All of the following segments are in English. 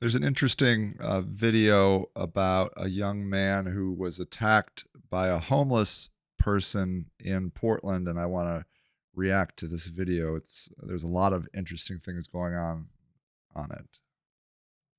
There's an interesting video about a young man who was attacked by a homeless person in Portland, and I want to react to this video. There's a lot of interesting things going on it.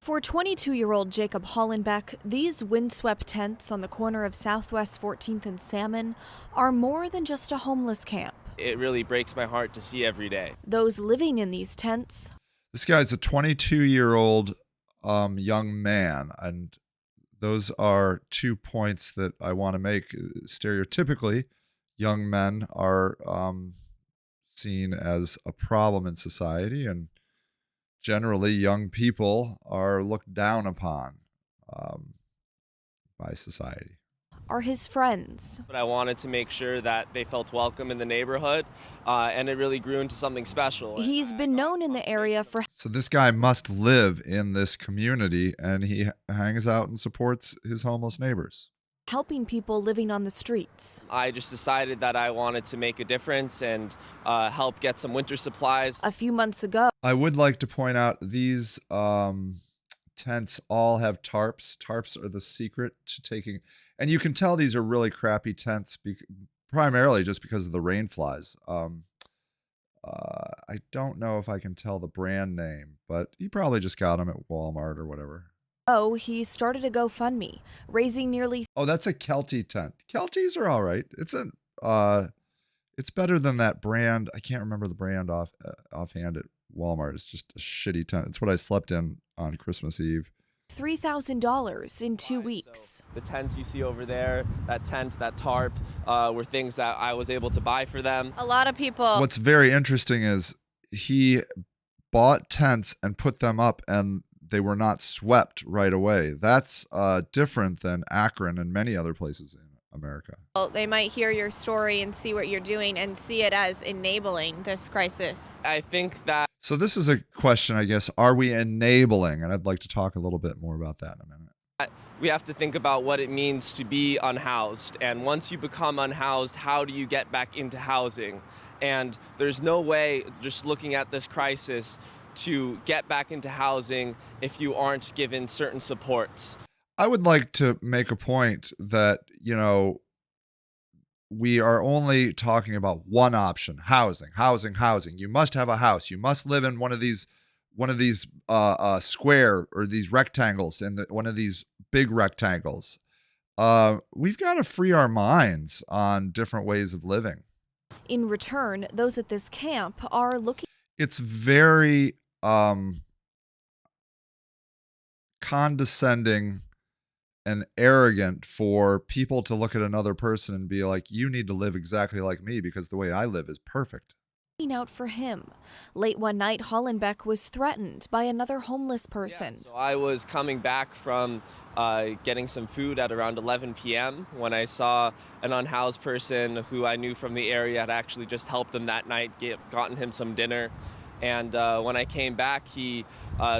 For 22-year-old Jacob Hollenbeck, these windswept tents on the corner of Southwest 14th and Salmon are more than just a homeless camp. It really breaks my heart to see every day. Those living in these tents This guy's a 22-year-old young man, and those are 2 points that I want to make. Stereotypically, young men are seen as a problem in society, and generally, young people are looked down upon um, by society. are his friends. But I wanted to make sure that they felt welcome in the neighborhood, and it really grew into something special. He's been known in the area for So this guy must live in this community, and he hangs out and supports his homeless neighbors. helping people living on the streets. I just decided that I wanted to make a difference and help get some winter supplies. A few months ago, I would like to point out these tents all have tarps. Tarps are the secret to taking, and you can tell these are really crappy tents, primarily just because of the rain flies. I don't know if I can tell the brand name, but you probably just got them at Walmart or whatever. he started a GoFundMe, raising nearly Oh, that's a Kelty tent. Kelties are all right. It's better than that brand. I can't remember the brand offhand at Walmart. It's just a shitty tent. It's what I slept in on Christmas Eve. $3,000 in 2 weeks. The tents you see over there, that tent, that tarp, were things that I was able to buy for them. A lot of people. What's very interesting is he bought tents and put them up, and they were not swept right away. That's different than Akron and many other places in America. They might hear your story and see what you're doing and see it as enabling this crisis. I think that So this is a question, I guess. Are we enabling? And I'd like to talk a little bit more about that in a minute. we have to think about what it means to be unhoused. And once you become unhoused, how do you get back into housing? And there's no way, just looking at this crisis, to get back into housing if you aren't given certain supports. I would like to make a point that, we are only talking about one option: housing, housing, housing. You must have a house. You must live in one of these square or these rectangles, in one of these big rectangles. We've got to free our minds on different ways of living. In return, those at this camp are looking It's very condescending and arrogant for people to look at another person and be like, you need to live exactly like me because the way I live is perfect. out for him. Late one night, Hollenbeck was threatened by another homeless person. So I was coming back from getting some food at around 11 p.m. when I saw an unhoused person who I knew from the area. Had actually just helped them that night, gotten him some dinner. And when I came back, he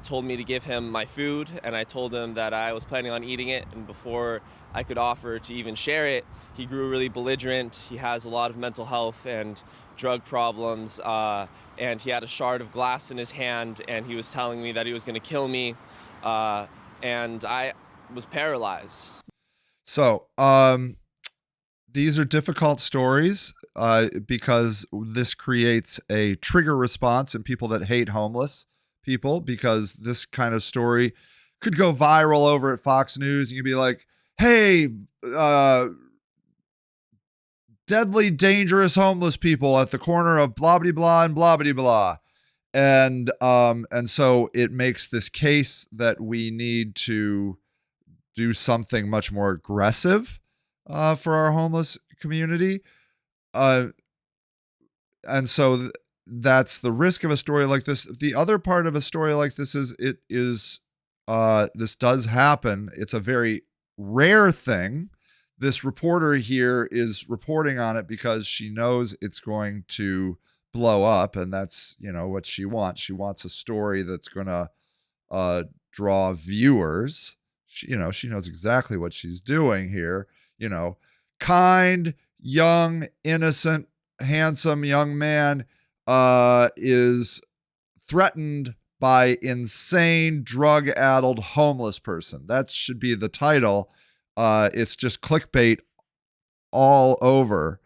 told me to give him my food, and I told him that I was planning on eating it. And before I could offer to even share it, he grew really belligerent. He has a lot of mental health and drug problems, and he had a shard of glass in his hand, and he was telling me that he was going to kill me, and I was paralyzed. So, these are difficult stories because this creates a trigger response in people that hate homeless people, because this kind of story could go viral over at Fox News. And you'd be like, hey, deadly dangerous homeless people at the corner of blah blah blah and blah blah blah. And so it makes this case that we need to do something much more aggressive for our homeless community. And so that's the risk of a story like this. The other part of a story like this is this does happen. It's a very rare thing. This reporter here is reporting on it because she knows it's going to blow up, and that's, what she wants. She wants a story that's going to draw viewers. She knows exactly what she's doing here. Kind, young, innocent, handsome young man is threatened by insane, drug-addled homeless person. That should be the title. It's just clickbait all over.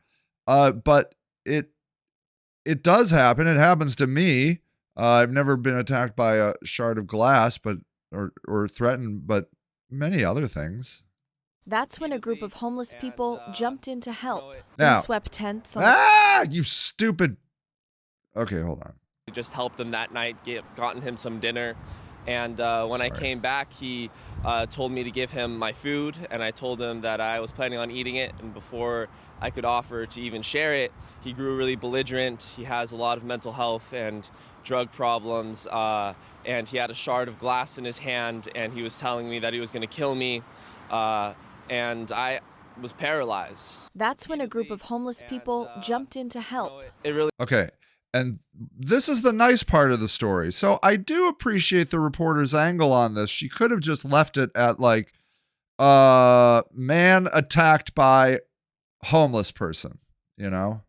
But it does happen. It happens to me. I've never been attacked by a shard of glass, or threatened, but many other things. That's when a group of homeless people jumped in to help. Now- Windswept tents on You stupid. Okay, hold on. Just helped them that night, gotten him some dinner. And when I Sorry. came back, he told me to give him my food, and I told him that I was planning on eating it. And before I could offer to even share it, he grew really belligerent. He has a lot of mental health and drug problems, and he had a shard of glass in his hand, and he was telling me that he was going to kill me, and I was paralyzed. That's when a group of homeless people jumped in to help. It really Okay. And this is the nice part of the story. So I do appreciate the reporter's angle on this. She could have just left it at like, man attacked by homeless person, you know?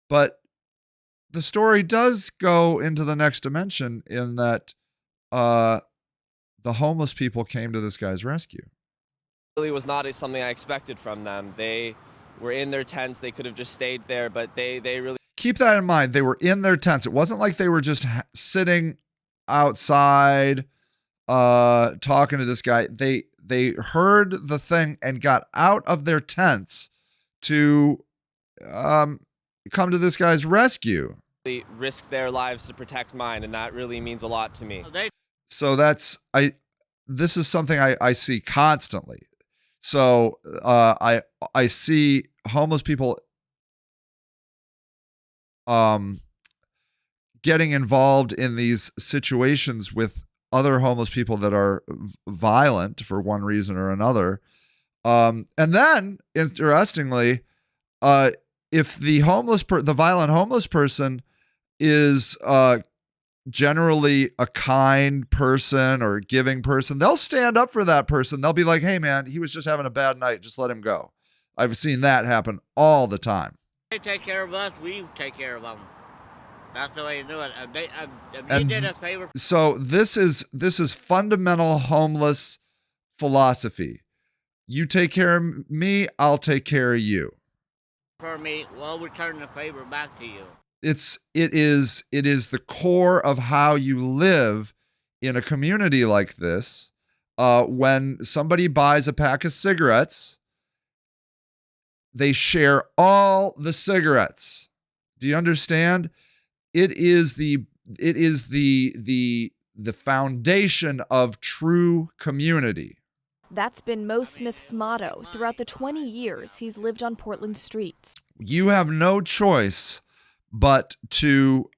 But the story does go into the next dimension in that the homeless people came to this guy's rescue. was not something I expected from them. They were in their tents. They could have just stayed there, but they really Keep that in mind. They were in their tents. It wasn't like they were just sitting outside talking to this guy. They heard the thing and got out of their tents to come to this guy's rescue. risked their lives to protect mine, and that really means a lot to me. So this is something I see constantly. So I see homeless people getting involved in these situations with other homeless people that are violent for one reason or another. And then, interestingly, if the violent homeless person is generally a kind person or giving person, they'll stand up for that person. They'll be like, hey, man, he was just having a bad night. Just let him go. I've seen that happen all the time. They take care of us, we take care of them. That's the way to do it. If And you did a favor So this is fundamental homeless philosophy. You take care of me, I'll take care of you. for me, we'll return the favor back to you. It is the core of how you live in a community like this. When somebody buys a pack of cigarettes, they share all the cigarettes. Do you understand? It is the foundation of true community. That's been Mo Smith's motto throughout the 20 years he's lived on Portland streets. You have no choice but to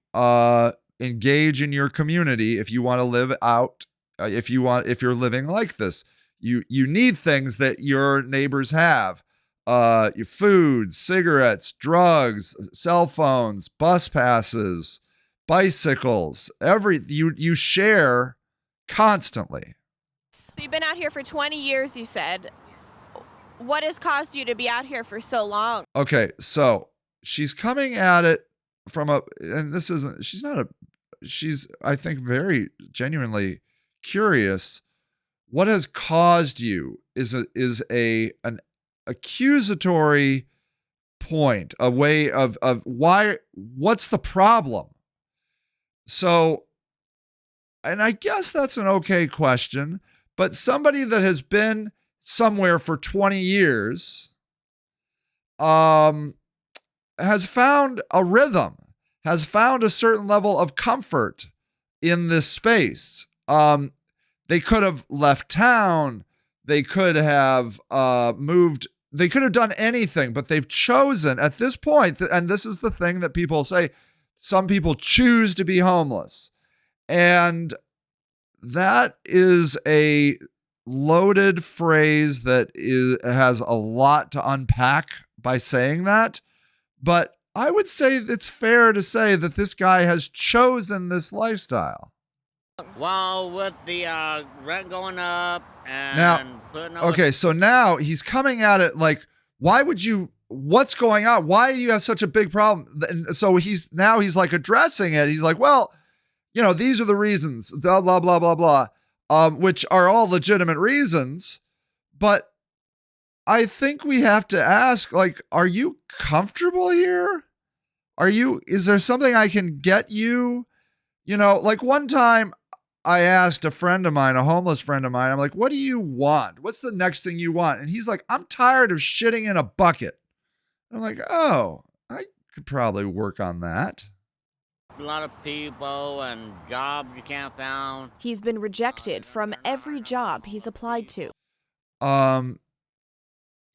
engage in your community if you want to live out. If you're living like this, you need things that your neighbors have. Your food, cigarettes, drugs, cell phones, bus passes, bicycles, you share constantly. So you've been out here for 20 years, you said. What has caused you to be out here for so long? Okay, so she's coming at it she's I think very genuinely curious. What has caused you is an accusatory point, a way of what's the problem? So, and I guess that's an okay question, but somebody that has been somewhere for 20 years has found a rhythm, has found a certain level of comfort in this space. They could have left town. They could have moved. They could have done anything, but they've chosen at this point, and this is the thing that people say, some people choose to be homeless. And that is a loaded phrase that has a lot to unpack by saying that. But I would say it's fair to say that this guy has chosen this lifestyle. Well, with the rent going up and Now, putting up Okay, so now he's coming at it like, what's going on? Why do you have such a big problem? And so he's like addressing it. He's like, well, these are the reasons, blah, blah, blah, blah, blah, which are all legitimate reasons. But I think we have to ask, like, are you comfortable here? Is there something I can get you? Like one time I asked a friend of mine, a homeless friend of mine, I'm like, what do you want? What's the next thing you want? And he's like, I'm tired of shitting in a bucket. I'm like, oh, I could probably work on that. A lot of people and jobs you can't find. He's been rejected from every job he's applied to.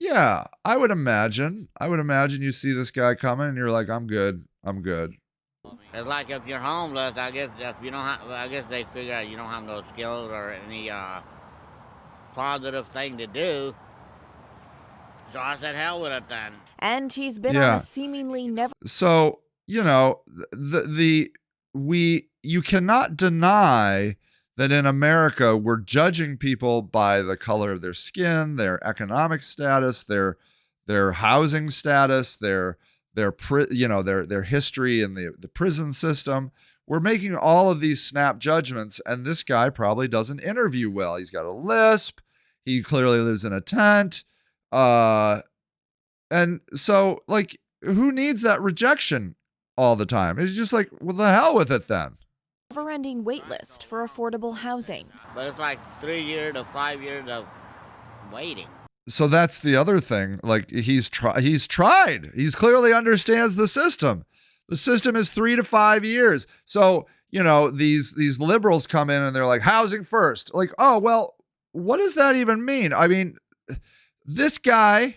Yeah, I would imagine you see this guy coming and you're like, I'm good. It's like if you're homeless, I guess if you don't have, I guess they figure out you don't have no skills or any positive thing to do. So I said, hell with it then. And he's been on Yeah. a seemingly never So, you cannot deny that in America, we're judging people by the color of their skin, their economic status, their housing status, their history in the prison system. We're making all of these snap judgments, and this guy probably doesn't interview well. He's got a lisp. He clearly lives in a tent. And so, like, who needs that rejection all the time? It's just like, well, the hell with it then. never-ending wait list for affordable housing. But it's like 3 years to 5 years of waiting. So that's the other thing. Like he's tried. He's clearly understands the system. The system is 3 to 5 years. So, these liberals come in and they're like, housing first. Like, oh, well, what does that even mean? I mean, this guy,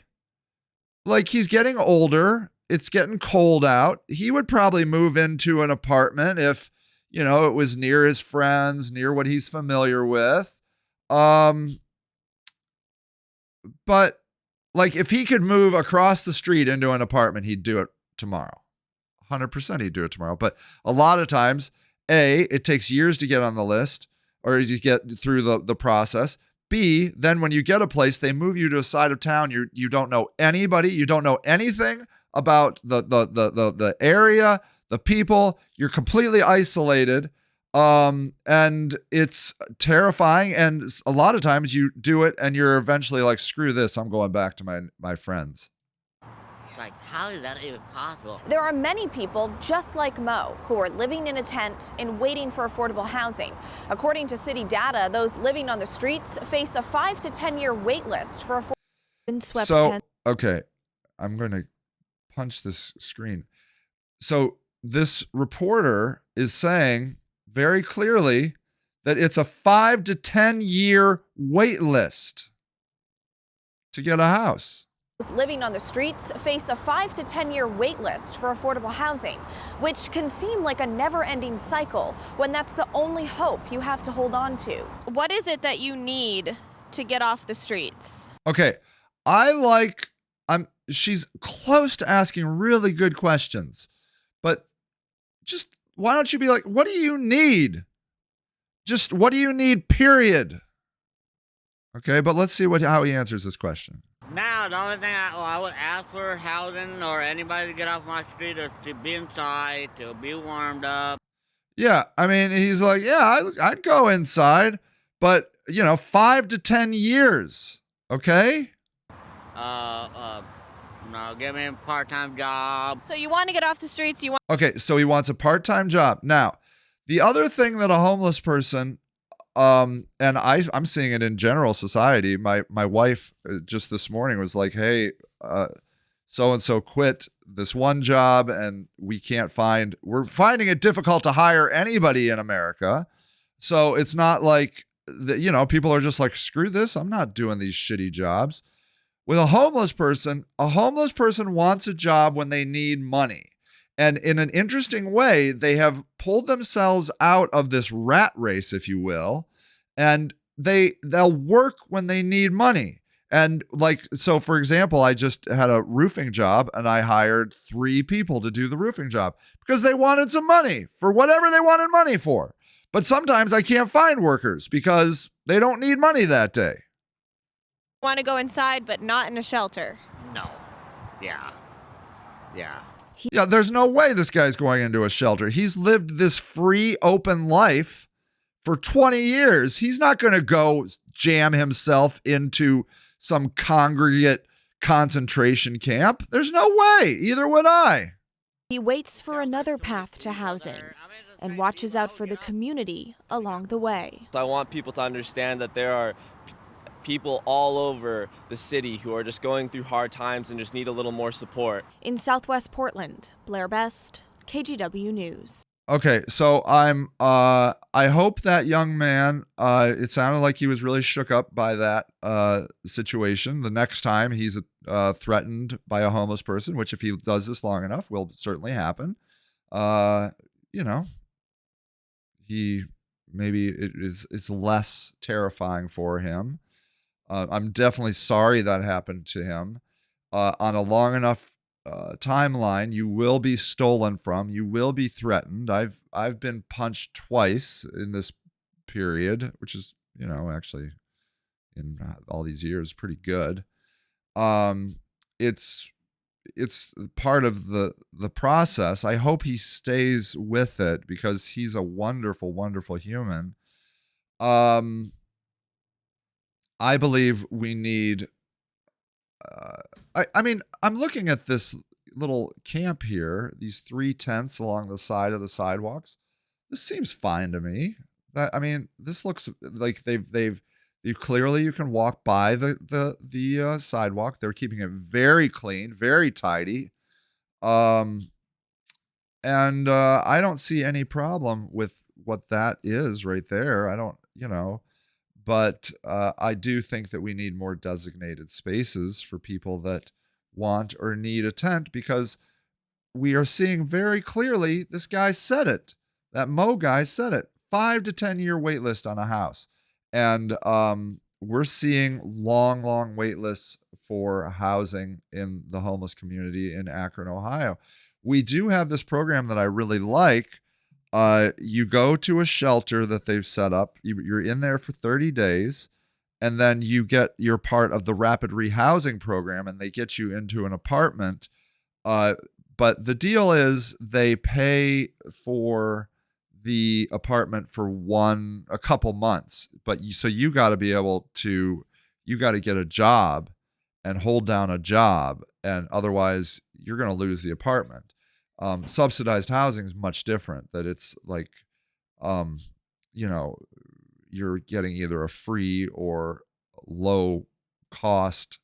like, he's getting older. It's getting cold out. He would probably move into an apartment if, it was near his friends, near what he's familiar with. But like if he could move across the street into an apartment, he'd do it tomorrow. 100% he'd do it tomorrow. But a lot of times, A, it takes years to get on the list or you get through the process. B, then when you get a place, they move you to a side of town. You don't know anybody. You don't know anything about the area, the people. You're completely isolated. And it's terrifying. And a lot of times you do it and you're eventually like, screw this. I'm going back to my friends. It's like, how is that even possible? There are many people just like Mo who are living in a tent and waiting for affordable housing. According to city data, those living on the streets face a 5 to 10 year wait list for affordable windswept tents. Okay, I'm going to punch this screen. So this reporter is saying very clearly that it's a 5 to 10 year wait list to get a house. Those living on the streets face a 5 to 10 year wait list for affordable housing, which can seem like a never-ending cycle when that's the only hope you have to hold on to. What is it that you need to get off the streets? Okay, she's close to asking really good questions, but just why don't you be like, what do you need? Just what do you need, period? Okay, but let's see how he answers this question. Now, the only thing I would ask for housing or anybody to get off my street is to be inside, to be warmed up. Yeah, I mean, he's like, yeah, I'd go inside, but 5 to 10 years, okay? No, give me a part-time job. So you want to get off the streets, you want Okay, so he wants a part-time job. Now, the other thing that a homeless person, and I'm seeing it in general society. My wife just this morning was like, hey, so-and-so quit this one job and we're finding it difficult to hire anybody in America. So it's not like, people are just like, screw this. I'm not doing these shitty jobs. With a homeless person wants a job when they need money. And in an interesting way, they have pulled themselves out of this rat race, if you will, and they'll work when they need money. And so for example, I just had a roofing job and I hired 3 people to do the roofing job because they wanted some money for whatever they wanted money for. But sometimes I can't find workers because they don't need money that day. to go inside, but not in a shelter. No. Yeah. Yeah, there's no way this guy's going into a shelter. He's lived this free, open life for 20 years. He's not going to go jam himself into some congregate concentration camp. There's no way. Either would I. He waits for another path to housing and watches out for the community along the way. So I want people to understand that there are people all over the city who are just going through hard times and just need a little more support. In Southwest Portland, Blair Best, KGW News. Okay, so I hope that young man, it sounded like he was really shook up by that situation. The next time he's threatened by a homeless person, which if he does this long enough will certainly happen, you know, it's less terrifying for him. I'm definitely sorry that happened to him. On a long enough timeline, you will be stolen from. You will be threatened. I've been punched twice in this period, which is, actually in all these years, pretty good. It's part of the process. I hope he stays with it because he's a wonderful, wonderful human. I believe we need. I mean, I'm looking at this little camp here. These 3 tents along the side of the sidewalks. This seems fine to me. This looks like you clearly you can walk by the sidewalk. They're keeping it very clean, very tidy. And I don't see any problem with what that is right there. I don't, but I do think that we need more designated spaces for people that want or need a tent because we are seeing very clearly, this guy said it, that Mo guy said it, 5 to 10 year wait list on a house. And we're seeing long wait lists for housing in the homeless community in Akron, Ohio. We do have this program that I really like. You go to a shelter that they've set up. You're in there for 30 days, and then you're part of the rapid rehousing program, and they get you into an apartment. But the deal is they pay for the apartment for a couple months. But you got to be able to, you got to get a job and hold down a job, and otherwise you're going to lose the apartment. Subsidized housing is much different. That it's like, you're getting either a free or low cost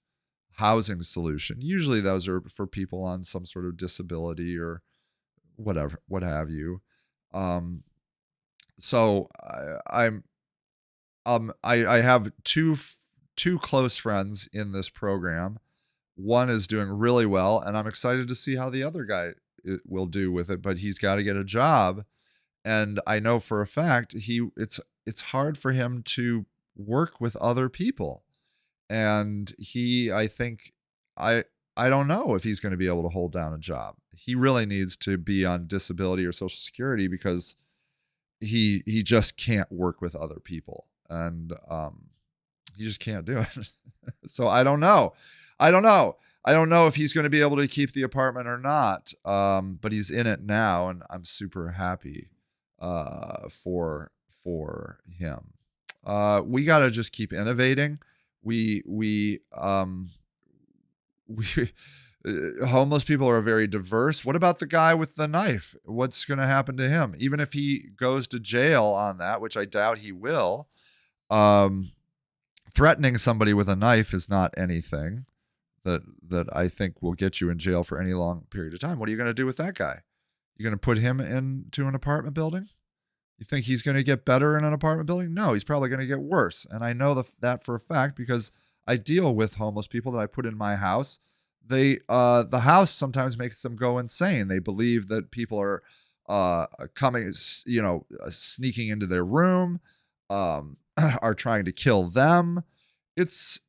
housing solution. Usually those are for people on some sort of disability or whatever, what have you. So I have two close friends in this program. One is doing really well, and I'm excited to see how the other guy will do with it, but he's got to get a job. And I know for a fact it's hard for him to work with other people. And I don't know if he's going to be able to hold down a job. He really needs to be on disability or Social Security because he just can't work with other people. And he just can't do it. So I don't know. I don't know if he's going to be able to keep the apartment or not, but he's in it now, and I'm super happy for him. We got to just keep innovating. We homeless people are very diverse. What about the guy with the knife? What's going to happen to him? Even if he goes to jail on that, which I doubt he will, threatening somebody with a knife is not anything that I think will get you in jail for any long period of time. What are you going to do with that guy? You going to put him into an apartment building? You think he's going to get better in an apartment building? No, he's probably going to get worse. And I know that for a fact because I deal with homeless people that I put in my house. The house sometimes makes them go insane. They believe that people are coming, sneaking into their room, are trying to kill them. It's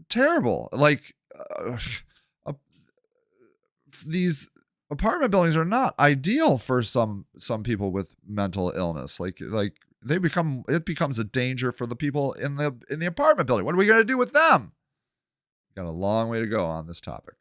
terrible. Like these apartment buildings are not ideal for some people with mental illness. Like it becomes a danger for the people in the apartment building. What are we going to do with them? Got a long way to go on this topic.